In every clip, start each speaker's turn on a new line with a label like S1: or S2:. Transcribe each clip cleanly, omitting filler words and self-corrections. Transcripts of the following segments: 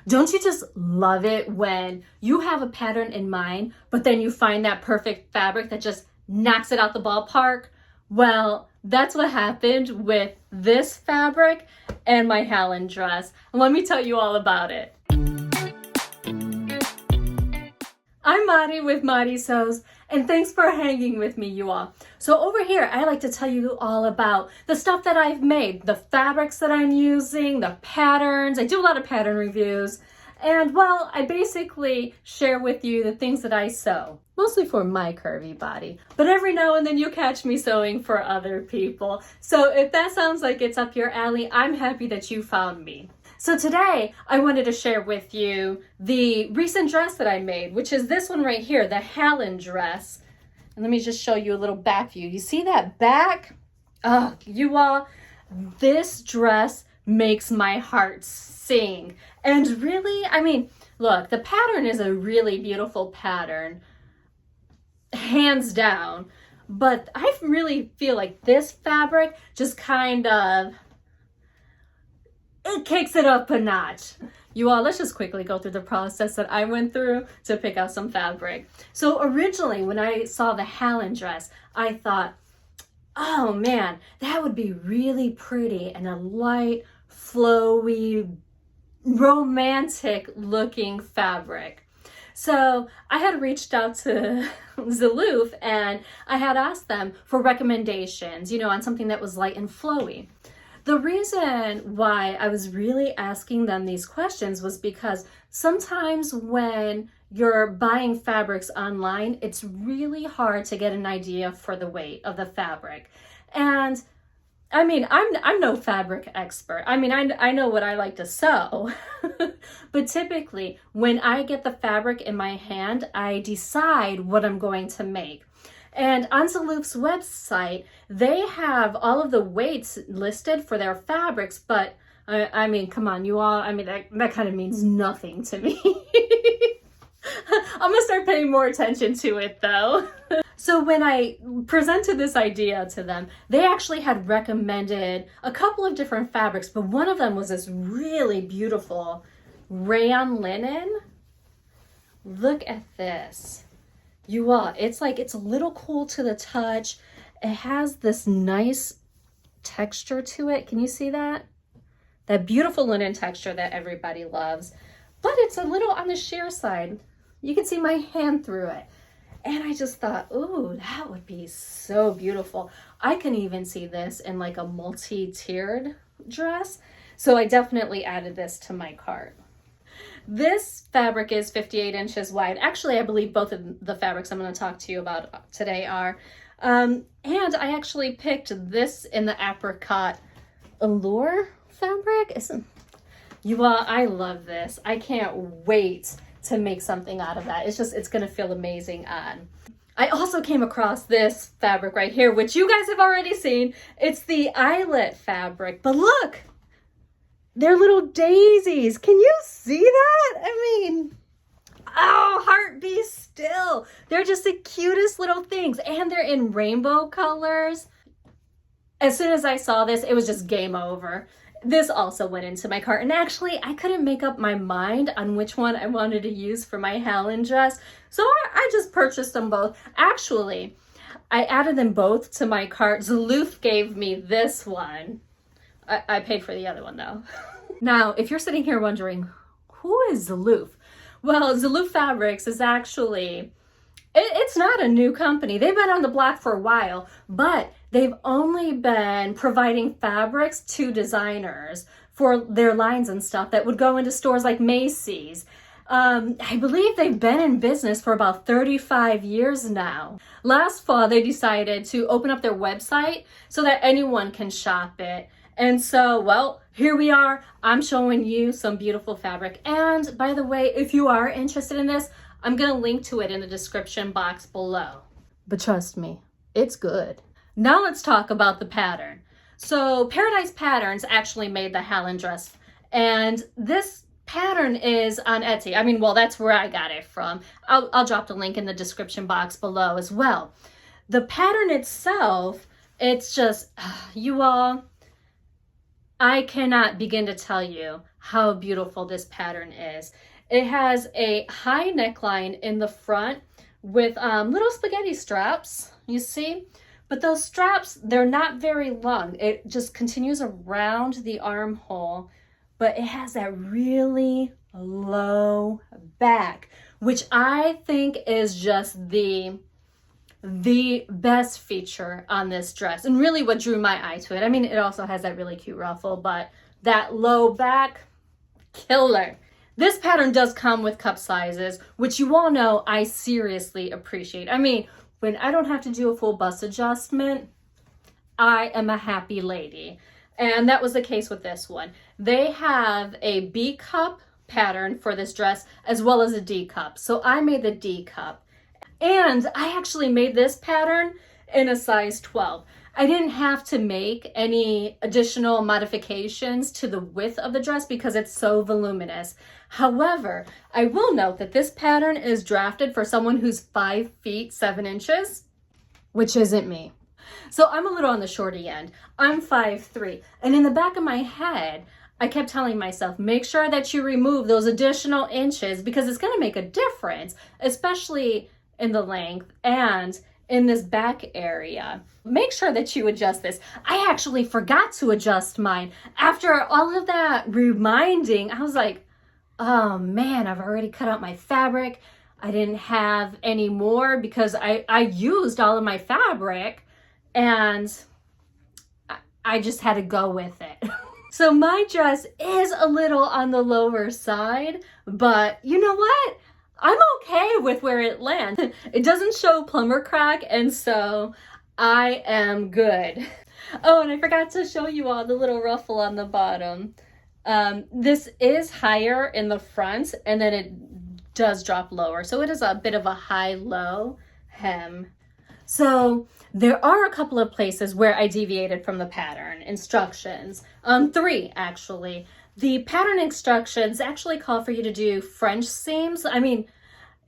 S1: Don't you just love it when you have a pattern in mind, but then you find that perfect fabric that just knocks it out the ballpark? Well, that's what happened with this fabric and my Hallon dress. Let me tell you all about it. I'm Mari with Mari Sews, and thanks for hanging with me, you all. So over here, I like to tell you all about the stuff that I've made, the fabrics that I'm using, the patterns. I do a lot of pattern reviews, and well, I basically share with you the things that I sew, mostly for my curvy body. But every now and then you catch me sewing for other people. So if that sounds like it's up your alley, I'm happy that you found me. So today I wanted to share with you the recent dress that I made, which is this one right here, the Hallon dress. And let me just show you a little back view. You see that back? Oh, you all, this dress makes my heart sing. And really, I mean, look, the pattern is a really beautiful pattern, hands down. But I really feel like this fabric just kind of, it kicks it up a notch. You all, let's just quickly go through the process that I went through to pick out some fabric. So originally, when I saw the Hallon dress, I thought, oh man, that would be really pretty and a light, flowy, romantic looking fabric. So I had reached out to Zelouf and I had asked them for recommendations, on something that was light and flowy. The reason why I was really asking them these questions was because sometimes when you're buying fabrics online, it's really hard to get an idea for the weight of the fabric. And I mean, I'm no fabric expert. I mean, I know what I like to sew, but typically when I get the fabric in my hand, I decide what I'm going to make. And on Zelouf's website, they have all of the weights listed for their fabrics, but I mean, come on, you all, I mean, that kind of means nothing to me. I'm gonna start paying more attention to it though. So when I presented this idea to them, they actually had recommended a couple of different fabrics, but one of them was this really beautiful rayon linen. Look at this. You all, it's a little cool to the touch. It has this nice texture to it. Can you see that? That beautiful linen texture that everybody loves. But it's a little on the sheer side. You can see my hand through it. And I just thought, ooh, that would be so beautiful. I can even see this in like a multi-tiered dress. So I definitely added this to my cart. This fabric is 58 inches wide. Actually, I believe both of the fabrics I'm going to talk to you about today are. And I actually picked this in the apricot allure fabric. You all, I love this. I can't wait to make something out of that. It's going to feel amazing on. I also came across this fabric right here, which you guys have already seen. It's the Eyelet Fabric. But look! They're little daisies. Can you see that? I mean, oh, heart be still. They're just the cutest little things. And they're in rainbow colors. As soon as I saw this, it was just game over. This also went into my cart. And actually, I couldn't make up my mind on which one I wanted to use for my Hallon dress. So I just purchased them both. Actually, I added them both to my cart. Zelouf gave me this one. I paid for the other one though. Now, if you're sitting here wondering, who is Zelouf? Well, Zelouf Fabrics is actually, it's not a new company. They've been on the block for a while, but they've only been providing fabrics to designers for their lines and stuff that would go into stores like Macy's. I believe they've been in business for about 35 years now. Last fall, they decided to open up their website so that anyone can shop it. And so, well, here we are. I'm showing you some beautiful fabric. And by the way, if you are interested in this, I'm going to link to it in the description box below. But trust me, it's good. Now let's talk about the pattern. So Paradise Patterns actually made the Hallon dress. And this pattern is on Etsy. I mean, well, that's where I got it from. I'll drop the link in the description box below as well. The pattern itself, it's just, you all, I cannot begin to tell you how beautiful this pattern is. It has a high neckline in the front with little spaghetti straps, you see? But those straps, they're not very long. It just continues around the armhole, but it has that really low back, which I think is just the best feature on this dress, and really what drew my eye to it. I mean, it also has that really cute ruffle, but that low back, killer. This pattern does come with cup sizes, which you all know I seriously appreciate. I mean, when I don't have to do a full bust adjustment, I am a happy lady. And that was the case with this one. They have a B cup pattern for this dress as well as a D cup. So I made the D cup. And I actually made this pattern in a size 12. I didn't have to make any additional modifications to the width of the dress because it's so voluminous. However, I will note that this pattern is drafted for someone who's 5 feet 7 inches, which isn't me. So I'm a little on the shorty end. I'm 5'3", and in the back of my head, I kept telling myself, make sure that you remove those additional inches because it's going to make a difference, especially in the length and in this back area. Make sure that you adjust this. I actually forgot to adjust mine. After all of that reminding, I was like, oh man, I've already cut out my fabric. I didn't have any more because I used all of my fabric and I just had to go with it. So my dress is a little on the lower side, but you know what? I'm okay with where it lands. It doesn't show plumber crack, and so I am good. Oh, and I forgot to show you all the little ruffle on the bottom. This is higher in the front, and then it does drop lower. So it is a bit of a high-low hem. So there are a couple of places where I deviated from the pattern instructions. 3, actually. The pattern instructions actually call for you to do French seams. I mean,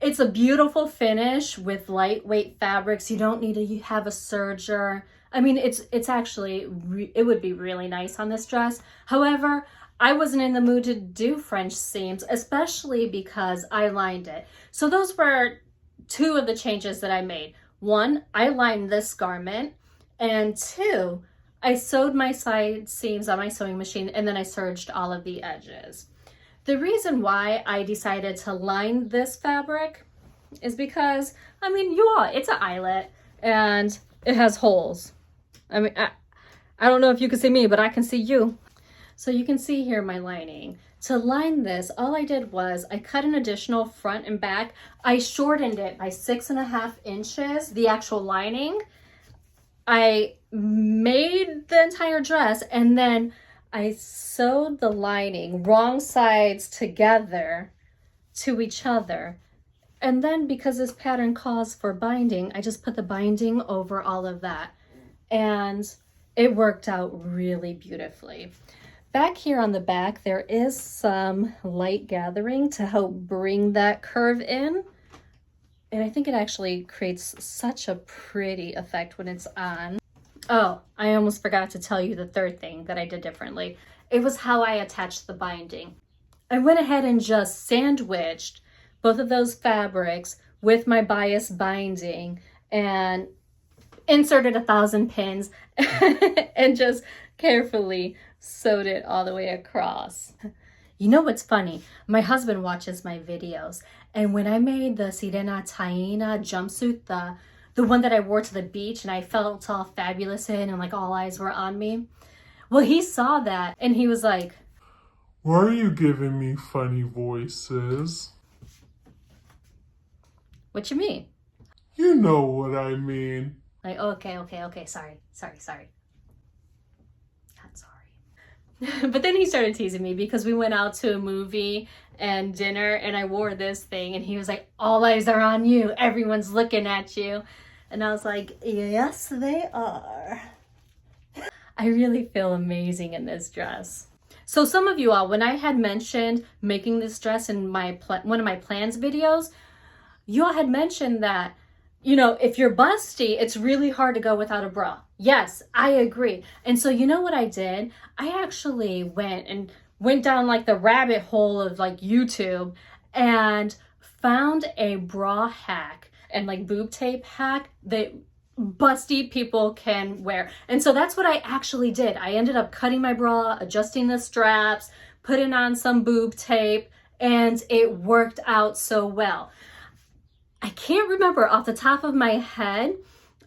S1: it's a beautiful finish with lightweight fabrics. You don't need to have a serger. I mean, it's actually, it would be really nice on this dress. However, I wasn't in the mood to do French seams, especially because I lined it. So those were 2 of the changes that I made. 1, I lined this garment, and 2, I sewed my side seams on my sewing machine, and then I serged all of the edges. The reason why I decided to line this fabric is because, I mean, you all, it's an eyelet, and it has holes. I mean, I don't know if you can see me, but I can see you. So you can see here my lining. To line this, all I did was I cut an additional front and back. I shortened it by 6.5 inches, the actual lining. I made the entire dress, and then I sewed the lining wrong sides together to each other. And then because this pattern calls for binding, I just put the binding over all of that. And it worked out really beautifully. Back here on the back, there is some light gathering to help bring that curve in. And I think it actually creates such a pretty effect when it's on. Oh, I almost forgot to tell you the third thing that I did differently. It was how I attached the binding. I went ahead and just sandwiched both of those fabrics with my bias binding and inserted 1,000 pins and just carefully sewed it all the way across. You know what's funny? My husband watches my videos, and when I made the Sirena Taina jumpsuit, the one that I wore to the beach and I felt all fabulous in and like all eyes were on me, well, he saw that and he was like,
S2: "Why are you giving me funny voices?"
S1: What you mean?
S2: You know what I mean.
S1: Like, okay, sorry. Not sorry. But then he started teasing me because we went out to a movie and dinner and I wore this thing and he was like, all eyes are on you. Everyone's looking at you. And I was like, yes, they are. I really feel amazing in this dress. So some of you all, when I had mentioned making this dress in my one of my plans videos, you all had mentioned that, you know, if you're busty, it's really hard to go without a bra. Yes, I agree. And so you know what I did? I actually went and went down like the rabbit hole of like YouTube and found a bra hack and like boob tape hack that busty people can wear. And so that's what I actually did. I ended up cutting my bra, adjusting the straps, putting on some boob tape, and it worked out so well. I can't remember off the top of my head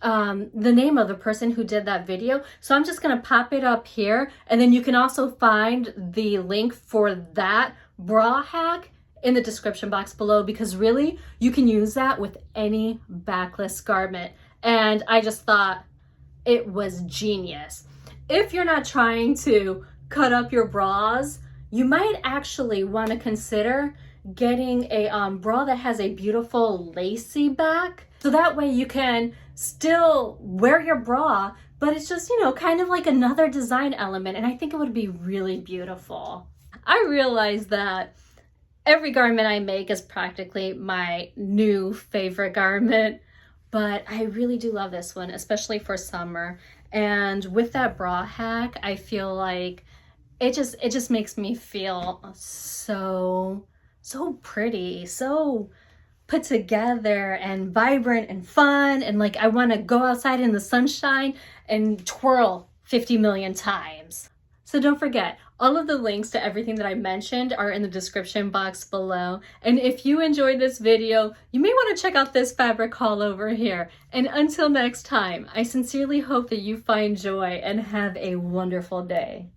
S1: the name of the person who did that video. So I'm just gonna pop it up here, and then you can also find the link for that bra hack in the description box below, because really you can use that with any backless garment. And I just thought it was genius. If you're not trying to cut up your bras, you might actually want to consider getting a bra that has a beautiful lacy back. So that way you can still wear your bra, but it's just, you know, kind of like another design element. And I think it would be really beautiful. I realize that every garment I make is practically my new favorite garment, but I really do love this one, especially for summer. And with that bra hack, I feel like it just makes me feel so pretty, so put together and vibrant and fun, and like I want to go outside in the sunshine and twirl 50 million times. So don't forget, all of the links to everything that I mentioned are in the description box below. And if you enjoyed this video, you may want to check out this fabric haul over here. And until next time, I sincerely hope that you find joy and have a wonderful day.